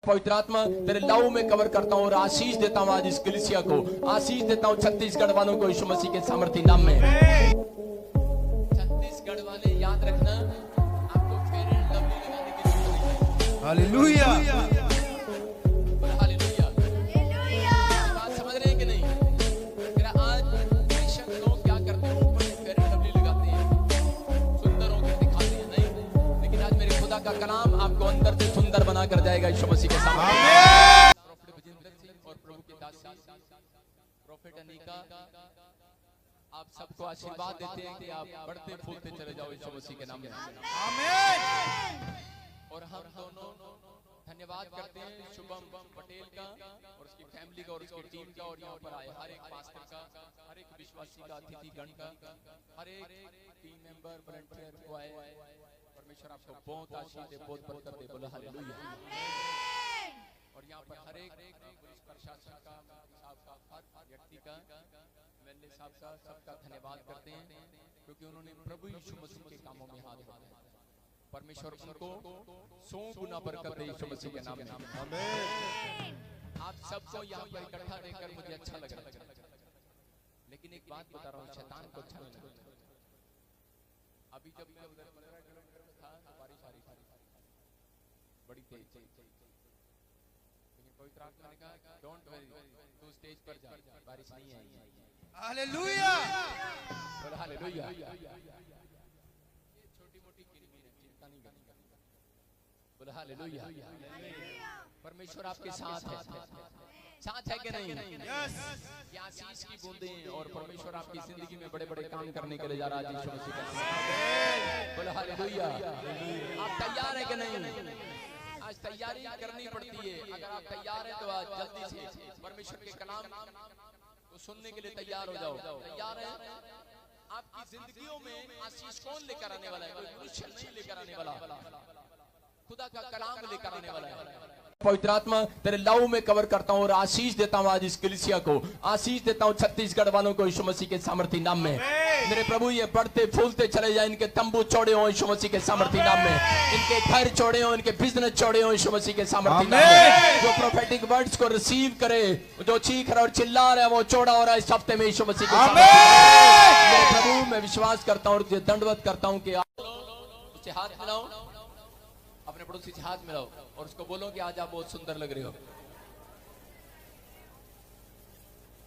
पवित्र आत्मा तेरे लहू में कवर करता हूँ और आशीष देता हूँ आज इस कलीसिया को, आशीष देता हूँ छत्तीसगढ़ वालों को यीशु मसीह के सामर्थी नाम में। छत्तीसगढ़ वाले याद रखना, आपको फेयर एंड लवली लगाने की जरूरत नहीं। हालेलुया, हालेलुया, बात समझ रहे हैं कि नहीं? तेरा आज बेशक लोग क्या करते हैं, ऊपर से फेयर एंड लवली लगाते हैं, सुंदर होकर दिखाते हैं, नहीं, लेकिन आज मेरे खुदा का कलाम आपको अंदर से सुंदर बना कर जाएगा यीशु मसीह के सामने। प्रोफेट विजेंद्र सिंह और प्रभु की दासी प्रोफेट अनीका आप सबको आशीर्वाद देते हैं कि आप बढ़ते फूलते चले जाओ यीशु मसीह के नाम में। आमीन। और हम दोनों धन्यवाद करते हैं शुभम पटेल का और उसकी फैमिली का और उसकी टीम का, और यहाँ पर आए हर एक पास्टर का, हर एक विश्वासी का, अतिथि गण का, हर एक टीम मेंबर वॉलंटियर को आए। परमेश्वर आपको बहुत आशीष दे, बहुत बरकत दे, बोलो हालेलुया। और यहाँ पर हर एक पुलिस प्रशासन का, साहब का, हर व्यक्ति का, एमएलए साहब का, सबका धन्यवाद करते हैं क्योंकि उन्होंने प्रभु यीशु मसीह के कामों में हाथ बढ़ाया। परमेश्वर उनको 100 गुना बरकत दे यीशु मसीह के नाम में। आमीन। आप सबको यहाँ पर इकट्ठा देखकर मुझे अच्छा लग रहा है, लेकिन एक बात बता रहा हूँ, शैतान को अच्छा नहीं लगता। अभी जब मैं उधर 15 किलोमीटर में था तो बारिश आ रही थी बड़ी तेज, लेकिन पवित्र आत्मा ने कहा डोंट वरी, तू स्टेज पर जा, बारिश नहीं आएगी। हालेलुया, बोलो हालेलुया। ये छोटी मोटी किरमिर है, चिंता नहीं करनी। बोलो हालेलुया। परमेश्वर आपके साथ है, साथ है कि नहीं? यस। ये आशीष की बूंदें, और परमेश्वर आपकी जिंदगी में बड़े बड़े काम करने के लिए जा रहा है यीशु मसीह का नाम। बोलो हालेलुया। आप तैयार है कि नहीं? आज तैयारी करनी पड़ती है। अगर आप तैयार हैं तो आज जल्दी से परमेश्वर के कलाम को सुनने के लिए तैयार हो जाओ। तैयार है? आपकी जिंदगियों में आशीष कौन लेकर आने वाला है? कोई मनुष्य नहीं लेकर आने वाला, खुदा का कलाम लेकर आने वाला है। पवित्र आत्मा तेरे लहू में कवर करता हूँ और आशीष देता हूँ आज इस कलीसिया को, आशीष देता हूँ छत्तीसगढ़ वालों को यीशु मसीह के सामर्थी नाम में। मेरे प्रभु ये बढ़ते फूलते चले जाए, इनके तंबू चौड़े हो यीशु मसीह के सामर्थी नाम में, इनके घर चौड़े हो, इनके बिजनेस चौड़े हो यीशु मसीह के सामर्थी नाम में। जो प्रोफेटिक वर्ड्स को रिसीव करे, जो चीख रहा और चिल्ला रहा है, वो चौड़ा हो रहा है इस हफ्ते में यीशु मसीह के सामर्थी नाम में। मेरे प्रभु मैं विश्वास करता हूँ और दंडवत करता हूँ कि उससे हाथ मिलाओ, अपने पड़ोसी से हाथ मिलाओ और उसको बोलो कि आज आप बहुत सुंदर लग रहे हो।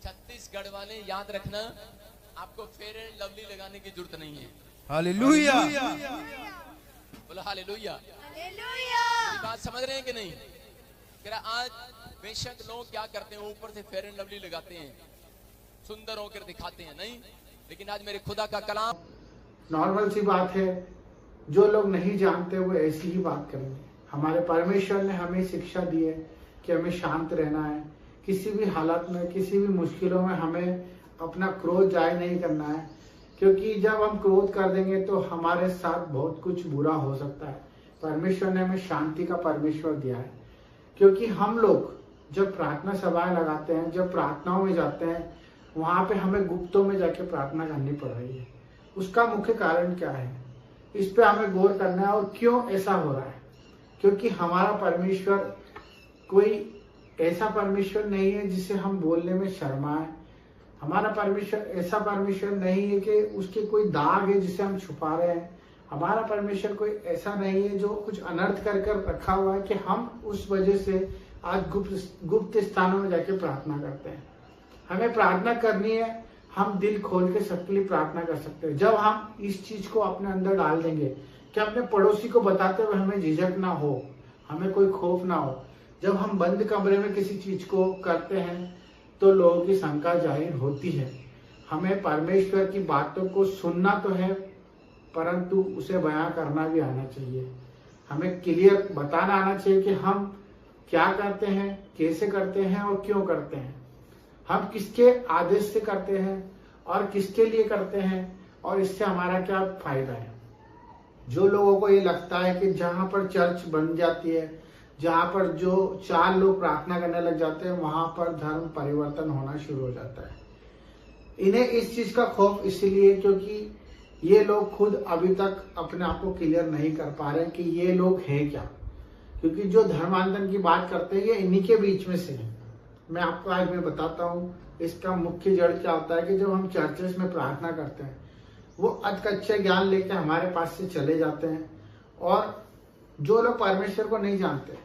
छत्तीसगढ़ वाले याद रखना, आपको फेयर एंड लवली लगाने की जरूरत नहीं है। हालेलुया, बोलो हालेलुया। मेरी बात समझ रहे हैं कि नहीं? तेरा आज बेशक लोग क्या करते हैं, ऊपर से फेयर एंड लवली लगाते हैं, सुंदर होकर दिखाते हैं, नहीं, लेकिन आज मेरे खुदा का कलाम नॉर्मल सी बात है। जो लोग नहीं जानते वो ऐसी ही बात करेंगे। हमारे परमेश्वर ने हमें शिक्षा दी है कि हमें शांत रहना है, किसी भी हालत में, किसी भी मुश्किलों में हमें अपना क्रोध जाहिर नहीं करना है, क्योंकि जब हम क्रोध कर देंगे तो हमारे साथ बहुत कुछ बुरा हो सकता है। परमेश्वर ने हमें शांति का परमेश्वर दिया है, क्योंकि हम लोग जब प्रार्थना सभाएं लगाते हैं, जब प्रार्थनाओं में जाते हैं, वहां पे हमें गुप्तों में जाके प्रार्थना करनी पड़ रही है। उसका मुख्य कारण क्या है, इस पे हमें गौर करना है। और क्यों ऐसा हो रहा है? क्योंकि हमारा परमेश्वर कोई ऐसा परमेश्वर नहीं है जिसे हम बोलने में शर्माएं। हमारा परमेश्वर ऐसा परमेश्वर नहीं है कि उसके कोई दाग है जिसे हम छुपा रहे हैं। हमारा परमेश्वर कोई ऐसा नहीं है जो कुछ अनर्थ कर कर रखा हुआ है कि हम उस वजह से आज गुप्त स्थानों में जाके प्रार्थना करते हैं। हमें प्रार्थना करनी है, हम दिल खोल के सबके लिए प्रार्थना कर सकते हैं। जब हम इस चीज को अपने अंदर डाल देंगे कि अपने पड़ोसी को बताते हुए हमें झिझक ना हो, हमें कोई खौफ ना हो। जब हम बंद कमरे में किसी चीज को करते हैं तो लोगों की शंका जाहिर होती है। हमें परमेश्वर की बातों को सुनना तो है, परंतु उसे बयां करना भी आना चाहिए। हमें क्लियर बताना आना चाहिए कि हम क्या करते हैं, कैसे करते हैं और क्यों करते हैं। हम किसके आदेश से करते हैं और किसके लिए करते हैं और इससे हमारा क्या फायदा है। जो लोगों को ये लगता है कि जहां पर चर्च बन जाती है, जहां पर जो 4 लोग प्रार्थना करने लग जाते हैं, वहां पर धर्म परिवर्तन होना शुरू हो जाता है। इन्हें इस चीज का खौफ इसलिए क्योंकि ये लोग खुद अभी तक अपने आप को क्लियर नहीं कर पा रहे कि ये लोग हैं क्या। क्योंकि जो धर्मांतरण की बात करते हैं ये इन्हीं के बीच में से है। मैं आपको आज मैं बताता हूँ इसका मुख्य जड़ क्या होता है कि जब हम चर्चेस में प्रार्थना करते हैं वो अधकच्चे ज्ञान लेके हमारे पास से चले जाते हैं, और जो लोग परमेश्वर को नहीं जानते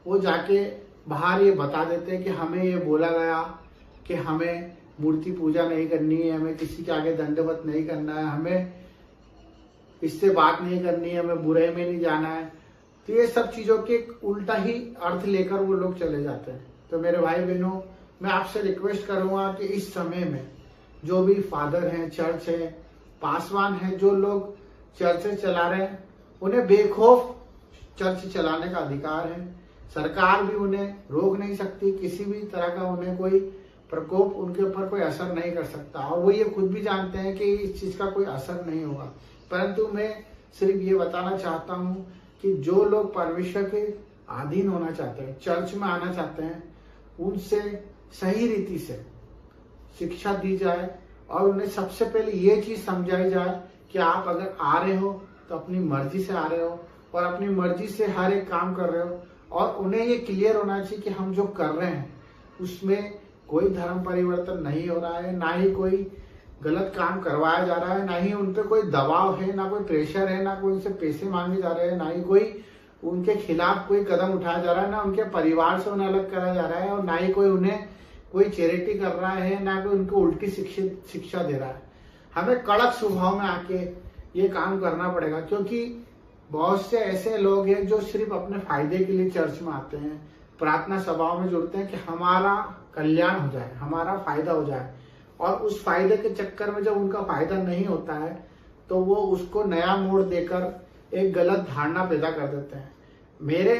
वो जाके बाहर ये बता देते हैं कि हमें ये बोला गया कि हमें मूर्ति पूजा नहीं करनी है, हमें किसी के आगे दंडवत नहीं करना है, हमें इससे बात नहीं करनी है, हमें बुराई में नहीं जाना है। तो ये सब चीजों के उल्टा ही अर्थ लेकर वो लोग चले जाते हैं। तो मेरे भाई बहनों, मैं आपसे रिक्वेस्ट करूंगा कि इस समय में जो भी फादर हैं, चर्च है, पासवान है, जो लोग चर्चें चला रहे हैं, उन्हें बेखौफ चर्च चलाने का अधिकार है। सरकार भी उन्हें रोक नहीं सकती, किसी भी तरह का उन्हें कोई प्रकोप उनके ऊपर कोई असर नहीं कर सकता, और वो ये खुद भी जानते हैं कि इस चीज का कोई असर नहीं होगा। परंतु मैं सिर्फ ये बताना चाहता हूँ कि जो लोग परमेश्वर के अधीन होना चाहते हैं, चर्च में आना चाहते हैं, उनसे सही रीति से शिक्षा दी जाए और उन्हें सबसे पहले ये चीज समझाई जाए कि आप अगर आ रहे हो तो अपनी मर्जी से आ रहे हो और अपनी मर्जी से हर एक काम कर रहे हो, और उन्हें ये क्लियर होना चाहिए कि हम जो कर रहे हैं उसमें कोई धर्म परिवर्तन नहीं हो रहा है, ना ही कोई गलत काम करवाया जा रहा है, ना ही उन पर कोई दबाव है, ना कोई प्रेशर है, ना कोई उनसे पैसे मांगे जा रहे हैं, ना ही कोई उनके खिलाफ कोई कदम उठाया जा रहा है, ना उनके परिवार से उन्हें अलग कराया जा रहा है, और ना ही कोई उन्हें कोई चैरिटी कर रहा है, ना कोई उनको उल्टी शिक्षा दे रहा है। हमें कड़क स्वभाव में आके ये काम करना पड़ेगा, क्योंकि बहुत से ऐसे लोग हैं जो सिर्फ अपने फायदे के लिए चर्च में आते हैं, प्रार्थना सभाओं में जुड़ते हैं कि हमारा कल्याण हो जाए, हमारा फायदा हो जाए, और उस फायदे के चक्कर में जब उनका फायदा नहीं होता है तो वो उसको नया मोड़ देकर एक गलत धारणा पैदा कर देते हैं। मेरे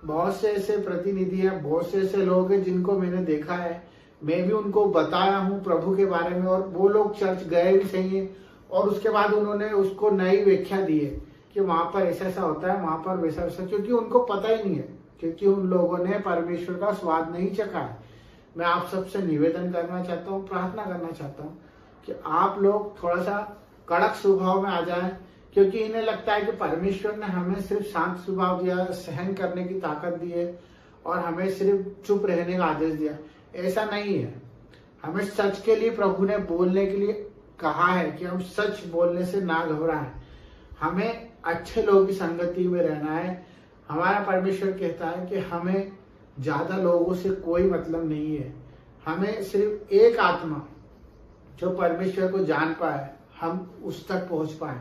बहुत से ऐसे प्रतिनिधि हैं, बहुत से ऐसे लोग हैं जिनको मैंने देखा है, मैं भी उनको बताया हूँ प्रभु के बारे में, और वो लोग चर्च गए भी सही है और उसके बाद उन्होंने उसको नई व्याख्या दी है कि वहां पर ऐसा ऐसा होता है, वहां पर वैसा वैसा, क्योंकि उनको पता ही नहीं है, क्योंकि उन लोगों ने परमेश्वर का स्वाद नहीं चखा है। मैं आप सबसे निवेदन करना चाहता हूँ, प्रार्थना करना चाहता हूँ कि आप लोग थोड़ा सा कड़क स्वभाव में आ जाएं, क्योंकि इन्हें लगता है कि परमेश्वर ने हमें सिर्फ शांत स्वभाव दिया, सहन करने की ताकत दी है और हमें सिर्फ चुप रहने का आदेश दिया। ऐसा नहीं है। हमें सच के लिए प्रभु ने बोलने के लिए कहा है कि हम सच बोलने से ना घबराएं, हमें अच्छे लोगों की संगति में रहना है। हमारा परमेश्वर कहता है कि हमें ज्यादा लोगों से कोई मतलब नहीं है, हमें सिर्फ एक आत्मा जो परमेश्वर को जान पाए, हम उस तक पहुंच पाए।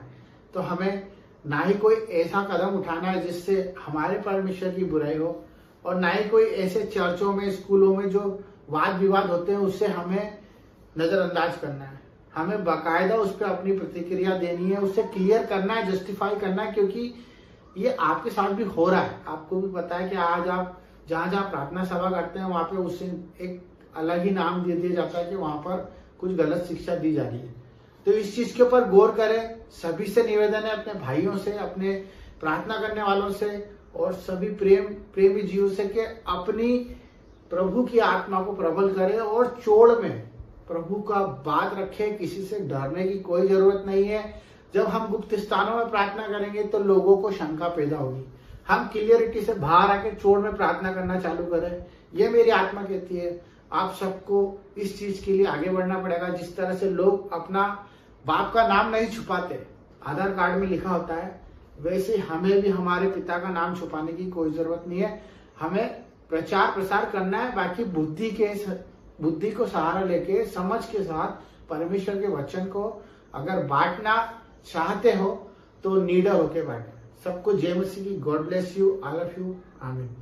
तो हमें ना ही कोई ऐसा कदम उठाना है जिससे हमारे परमेश्वर की बुराई हो, और ना ही कोई ऐसे चर्चों में, स्कूलों में जो वाद विवाद होते हैं उससे हमें नजरअंदाज करना है। हमें बाकायदा उस पर अपनी प्रतिक्रिया देनी है, उससे क्लियर करना है, जस्टिफाई करना है, क्योंकि ये आपके साथ भी हो रहा है। आपको भी पता है कि आज आप जहाँ जहाँ प्रार्थना सभा करते हैं वहां पे उससे एक अलग ही नाम दे दिया जाता है कि वहां पर कुछ गलत शिक्षा दी जा रही है। तो इस चीज के ऊपर गौर करें। सभी से निवेदन है, अपने भाइयों से, अपने प्रार्थना करने वालों से और सभी प्रेमी जीवों से कि अपनी प्रभु की आत्मा को प्रबल करें और चोड़ में प्रभु का बात रखें। किसी से डरने की कोई जरूरत नहीं है। जब हम गुप्त स्थानों में प्रार्थना करेंगे तो लोगों को शंका पैदा होगी। हम क्लियरिटी से बाहर आके चोड़ में प्रार्थना करना चालू करें। ये मेरी आत्मा कहती है। आप सबको इस चीज के लिए आगे बढ़ना पड़ेगा। जिस तरह से लोग अपना बाप का नाम नहीं छुपाते, आधार कार्ड में लिखा होता है, वैसे हमें भी हमारे पिता का नाम छुपाने की कोई जरूरत नहीं है। हमें प्रचार प्रसार करना है। बाकी बुद्धि को सहारा लेके समझ के साथ परमेश्वर के वचन को अगर बांटना चाहते हो तो निडर होके बांटे। सबको जय मसीह की। God bless you, I love you, आमीन।